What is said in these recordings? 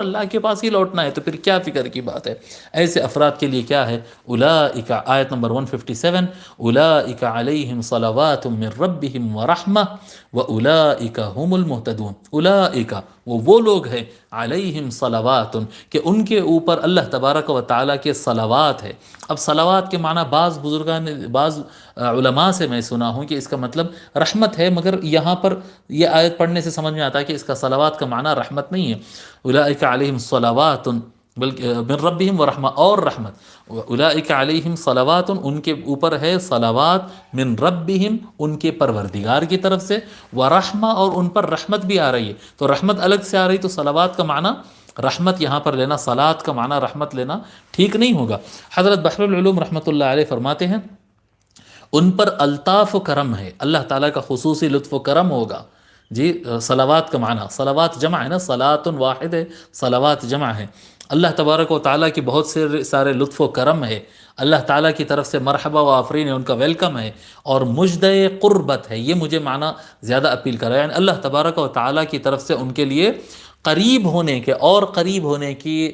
اللہ کے پاس ہی لوٹنا ہے، تو پھر کیا فکر کی بات ہے؟ ایسے افراد کے لیے کیا ہے؟ اولئک، آیت نمبر 157، اولئک علیہم صلوات من ربہم ورحمہ واولئک هم المہتدون۔ اولئک، وہ لوگ ہیں، علیہم صلوات، کہ ان کے اوپر اللہ تبارک و تعالیٰ کے صلوات ہے۔ اب صلوات کے معنی بعض بزرگان، بعض علماء سے میں سنا ہوں کہ اس کا مطلب رحمت ہے، مگر یہاں پر یہ آیت پڑھنے سے سمجھ میں آتا ہے کہ اس کا صلوات کا معنی رحمت نہیں ہے۔ اولئک علیہم صلوات، بلکہ من ربہم ورحمہ، اور رحمت، اولئک علیہم صلوات، ان کے اوپر ہے صلوات، من ربہم، ان کے پروردگار کی طرف سے، ورحمہ، اور ان پر رحمت بھی آ رہی ہے۔ تو رحمت الگ سے آ رہی، تو صلوات کا معنی رحمت یہاں پر لینا، صلات کا معنی رحمت لینا ٹھیک نہیں ہوگا۔ حضرت بحر العلوم رحمۃ اللہ علیہ فرماتے ہیں ان پر الطاف و کرم ہے، اللہ تعالیٰ کا خصوصی لطف و کرم ہوگا۔ جی، صلوات کا معنی، صلوات جمع ہے نا، صلات واحد ہے، صلوات جمع ہے۔ اللہ تبارک و تعالیٰ کی بہت سے سارے لطف و کرم ہے، اللہ تعالیٰ کی طرف سے مرحبا و آفرین ہے، ان کا ویلکم ہے، اور مجدہ قربت ہے۔ یہ مجھے معنی زیادہ اپیل کر رہا ہے، یعنی اللہ تبارک و تعالیٰ کی طرف سے ان کے لیے قریب ہونے کے اور قریب ہونے کی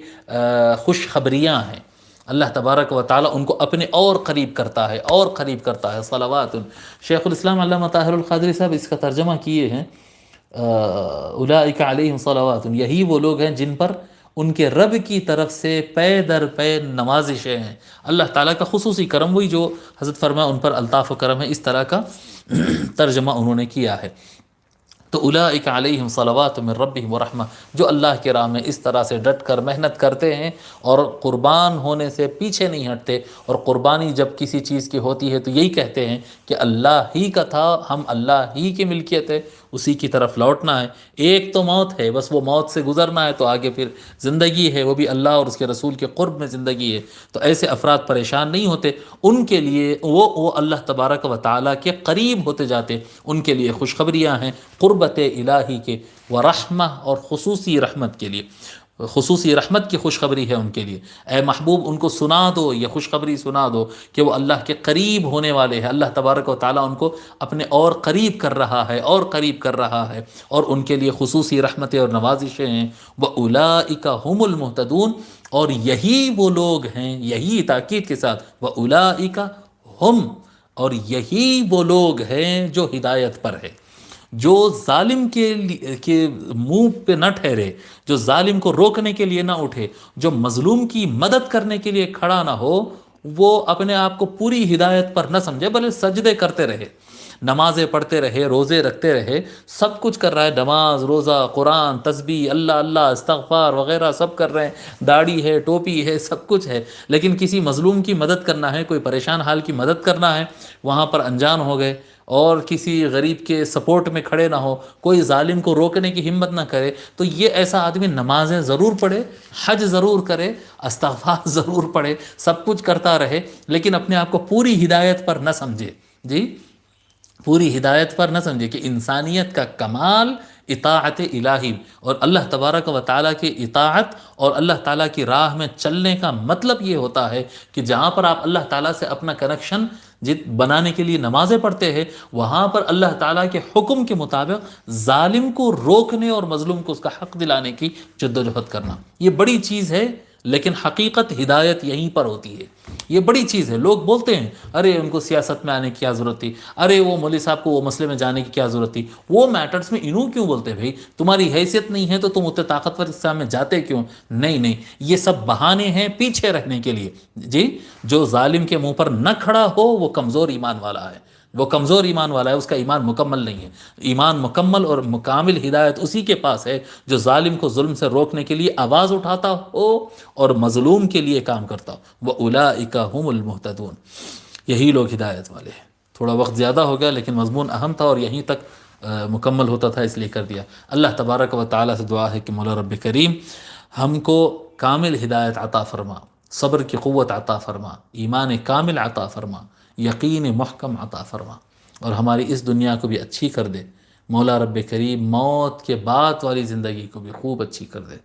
خوشخبریاں ہیں۔ اللہ تبارک و تعالیٰ ان کو اپنے اور قریب کرتا ہے، اور قریب کرتا ہے۔ صلوات، شیخ الاسلام علامہ طاہر القادری صاحب اس کا ترجمہ کیے ہیں، اولئک علیہم صلوات، یہی وہ لوگ ہیں جن پر ان کے رب کی طرف سے پے در پے نوازشیں ہیں، اللہ تعالیٰ کا خصوصی کرم، وہی جو حضرت فرمایا ان پر الطاف و کرم ہے، اس طرح کا ترجمہ انہوں نے کیا ہے۔ تو اولئک علیہم صلوات من ربہم ورحمہ، جو اللہ کے راہ میں اس طرح سے ڈٹ کر محنت کرتے ہیں اور قربان ہونے سے پیچھے نہیں ہٹتے، اور قربانی جب کسی چیز کی ہوتی ہے تو یہی کہتے ہیں کہ اللہ ہی کا تھا، ہم اللہ ہی کی ملکیت ہے، اسی کی طرف لوٹنا ہے، ایک تو موت ہے، بس وہ موت سے گزرنا ہے، تو آگے پھر زندگی ہے، وہ بھی اللہ اور اس کے رسول کے قرب میں زندگی ہے۔ تو ایسے افراد پریشان نہیں ہوتے، ان کے لیے وہ اللہ تبارک و تعالیٰ کے قریب ہوتے جاتے، ان کے لیے خوشخبریاں ہیں قربت الہی کے، ورحمہ، اور خصوصی رحمت کے لیے، خصوصی رحمت کی خوشخبری ہے ان کے لیے۔ اے محبوب، ان کو سنا دو، یہ خوشخبری سنا دو کہ وہ اللہ کے قریب ہونے والے ہیں، اللہ تبارک و تعالیٰ ان کو اپنے اور قریب کر رہا ہے، اور قریب کر رہا ہے، اور ان کے لیے خصوصی رحمتیں اور نوازشیں ہیں۔ وَأُولَئِكَ هُمُ الْمُهْتَدُونَ، اور یہی وہ لوگ ہیں، یہی تاکید کے ساتھ، وَأُولَئِكَ ہم، اور یہی وہ لوگ ہیں جو ہدایت پر ہے، جو ظالم کے منہ پہ نہ ٹھہرے، جو ظالم کو روکنے کے لیے نہ اٹھے، جو مظلوم کی مدد کرنے کے لیے کھڑا نہ ہو، وہ اپنے آپ کو پوری ہدایت پر نہ سمجھے، بلکہ سجدے کرتے رہے، نمازیں پڑھتے رہے، روزے رکھتے رہے، سب کچھ کر رہا ہے، نماز، روزہ، قرآن، تسبیح، اللہ اللہ، استغفار وغیرہ سب کر رہے ہیں، داڑھی ہے، ٹوپی ہے، سب کچھ ہے، لیکن کسی مظلوم کی مدد کرنا ہے، کوئی پریشان حال کی مدد کرنا ہے، وہاں پر انجان ہو گئے، اور کسی غریب کے سپورٹ میں کھڑے نہ ہو، کوئی ظالم کو روکنے کی ہمت نہ کرے، تو یہ ایسا آدمی نمازیں ضرور پڑھے، حج ضرور کرے، استغفار ضرور پڑھے، سب کچھ کرتا رہے، لیکن اپنے آپ کو پوری ہدایت پر نہ سمجھے، جی، پوری ہدایت پر نہ سمجھے، کہ انسانیت کا کمال اطاعت الہی، اور اللہ تبارک و تعالیٰ کی اطاعت اور اللہ تعالیٰ کی راہ میں چلنے کا مطلب یہ ہوتا ہے کہ جہاں پر آپ اللہ تعالیٰ سے اپنا کنیکشن بنانے کے لیے نمازیں پڑھتے ہیں، وہاں پر اللہ تعالیٰ کے حکم کے مطابق ظالم کو روکنے اور مظلوم کو اس کا حق دلانے کی جدوجہد کرنا، یہ بڑی چیز ہے، لیکن حقیقت ہدایت یہیں پر ہوتی ہے، یہ بڑی چیز ہے۔ لوگ بولتے ہیں ارے ان کو سیاست میں آنے کی کیا ضرورت تھی، ارے وہ مولوی صاحب کو وہ مسئلے میں جانے کی کیا ضرورت تھی، وہ میٹرز میں انہوں کیوں بولتے ہیں؟ بھائی تمہاری حیثیت نہیں ہے تو تم اتنے طاقتور اسلام میں جاتے کیوں؟ نہیں، یہ سب بہانے ہیں پیچھے رہنے کے لیے، جی، جو ظالم کے منہ پر نہ کھڑا ہو وہ کمزور ایمان والا ہے، وہ کمزور ایمان والا ہے، اس کا ایمان مکمل نہیں ہے۔ ایمان مکمل اور مکامل ہدایت اسی کے پاس ہے جو ظالم کو ظلم سے روکنے کے لیے آواز اٹھاتا ہو اور مظلوم کے لیے کام کرتا ہو۔ وَأُولَئِكَ هُمُ الْمُهْتَدُونَ، یہی لوگ ہدایت والے ہیں۔ تھوڑا وقت زیادہ ہو گیا لیکن مضمون اہم تھا اور یہیں تک مکمل ہوتا تھا، اس لیے کر دیا۔ اللہ تبارک و تعالیٰ سے دعا ہے کہ مولا رب کریم ہم کو کامل ہدایت عطا فرما، صبر کی قوت عطا فرما، ایمان کامل عطا فرما، یقین محکم عطا فرما، اور ہماری اس دنیا کو بھی اچھی کر دے۔ مولا رب کریم موت کے بعد والی زندگی کو بھی خوب اچھی کر دے۔